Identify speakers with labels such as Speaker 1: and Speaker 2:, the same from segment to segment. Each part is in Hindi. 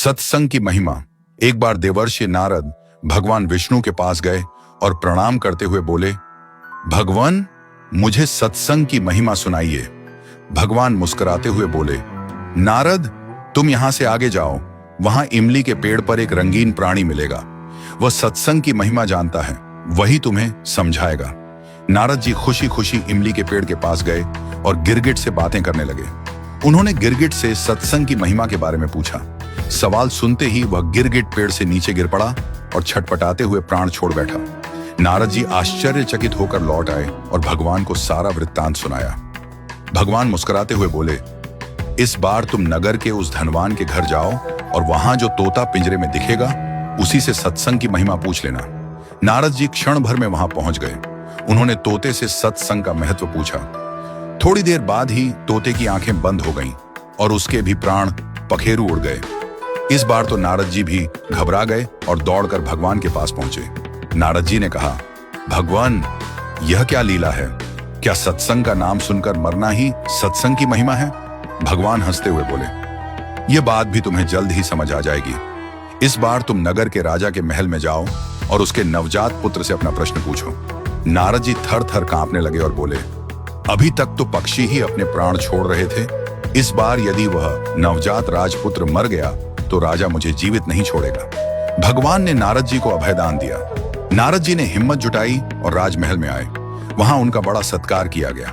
Speaker 1: सत्संग की महिमा। एक बार देवर्षि नारद भगवान विष्णु के पास गए और प्रणाम करते हुए बोले, भगवान, मुझे सत्संग की महिमा सुनाइए। भगवान मुस्कुराते हुए बोले, नारद, तुम यहां से आगे जाओ, वहां इमली के पेड़ पर एक रंगीन प्राणी मिलेगा। वह सत्संग की महिमा जानता है, वही तुम्हें समझाएगा। नारद जी खुशी खुशी इमली के पेड़ के पास गए और गिरगिट से बातें करने लगे। उन्होंने गिरगिट से सत्संग की महिमा के बारे में पूछा। सवाल सुनते ही वह गिरगिट पेड़ से नीचे गिर पड़ा और छटपटाते हुए प्राण छोड़ बैठा। नारद जी आश्चर्यचकित होकर लौट आए और भगवान को सारा वृत्तांत सुनाया। भगवान मुस्कुराते हुए बोले, इस बार तुम नगर के उस धनवान के घर जाओ और वहां जो तोता पिंजरे में दिखेगा उसी से सत्संग की महिमा पूछ लेना। नारद जी क्षण भर में वहां पहुंच गए। उन्होंने तोते से सत्संग का महत्व पूछा। थोड़ी देर बाद ही तोते की आंखें बंद हो गईं और उसके भी प्राण पखेरु उड़ गए। इस बार तो नारद जी भी घबरा गए और दौड़कर भगवान के पास पहुंचे। नारद जी ने कहा, भगवान, यह क्या लीला है? क्या सत्संग का नाम सुनकर मरना ही सत्संग की महिमा है? भगवान हंसते हुए बोले, यह बात भी तुम्हें जल्द ही समझ आ जाएगी। इस बार तुम नगर के राजा के महल में जाओ और उसके नवजात पुत्र से अपना प्रश्न पूछो। नारद जी थर थर कांपने लगे और बोले, अभी तक तो पक्षी ही अपने प्राण छोड़ रहे थे। इस बार यदि वह नवजात राजपुत्र मर गया तो राजा मुझे जीवित नहीं छोड़ेगा। भगवान ने नारद जी को अभयदान दिया। नारद जी ने हिम्मत जुटाई और राजमहल में आए। वहां उनका बड़ा सत्कार किया गया।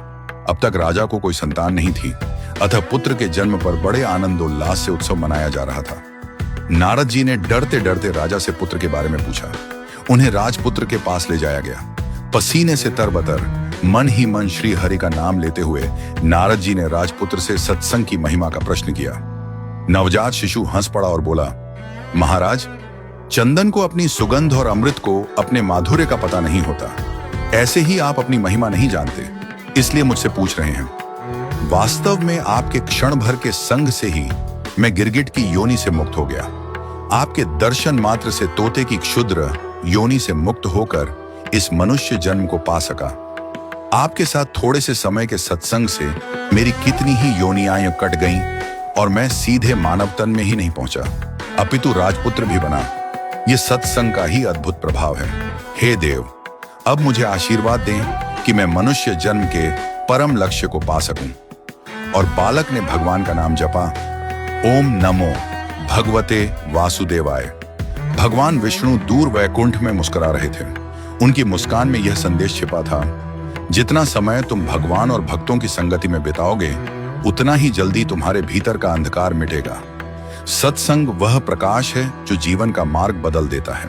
Speaker 1: अब तक राजा को कोई संतान नहीं थी, अतः पुत्र के जन्म पर बड़े आनंदोल्लास से उत्सव मनाया जा रहा था। नारद जी ने डरते डरते राजा से पुत्र के बारे में पूछा। उन्हें राजपुत्र के पास ले जाया गया। पसीने से तरबतर, मन ही मन श्री हरि का नाम लेते हुए नारद जी ने राजपुत्र से सत्संग की महिमा का प्रश्न किया। नवजात शिशु हंस पड़ा और बोला, महाराज, चंदन को अपनी सुगंध और अमृत को अपने माधुर्य का पता नहीं होता। ऐसे ही आप अपनी महिमा नहीं जानते, इसलिए मुझसे पूछ रहे हैं। वास्तव में आपके क्षण भर के संग से ही मैं गिरगिट की योनि से मुक्त हो गया। आपके दर्शन मात्र से तोते की क्षुद्र योनि से मुक्त होकर इस मनुष्य जन्म को पा सका। आपके साथ थोड़े से समय के सत्संग से मेरी कितनी ही योनियां कट गईं और मैं सीधे मानव तन में ही नहीं पहुंचा, अपितु राजपुत्र भी बना। यह सत्संग का ही अद्भुत प्रभाव है। हे देव, अब मुझे आशीर्वाद दें कि मैं मनुष्य जन्म के परम लक्ष्य को पा सकूं। और बालक ने भगवान का नाम जपा, ओम नमो भगवते वासुदेवाय। भगवान विष्णु दूर वैकुंठ में मुस्कुरा रहे थे। उनकी मुस्कान में यह संदेश छिपा था, जितना समय तुम भगवान और भक्तों की संगति में बिताओगे उतना ही जल्दी तुम्हारे भीतर का अंधकार मिटेगा। सत्संग वह प्रकाश है जो जीवन का मार्ग बदल देता है।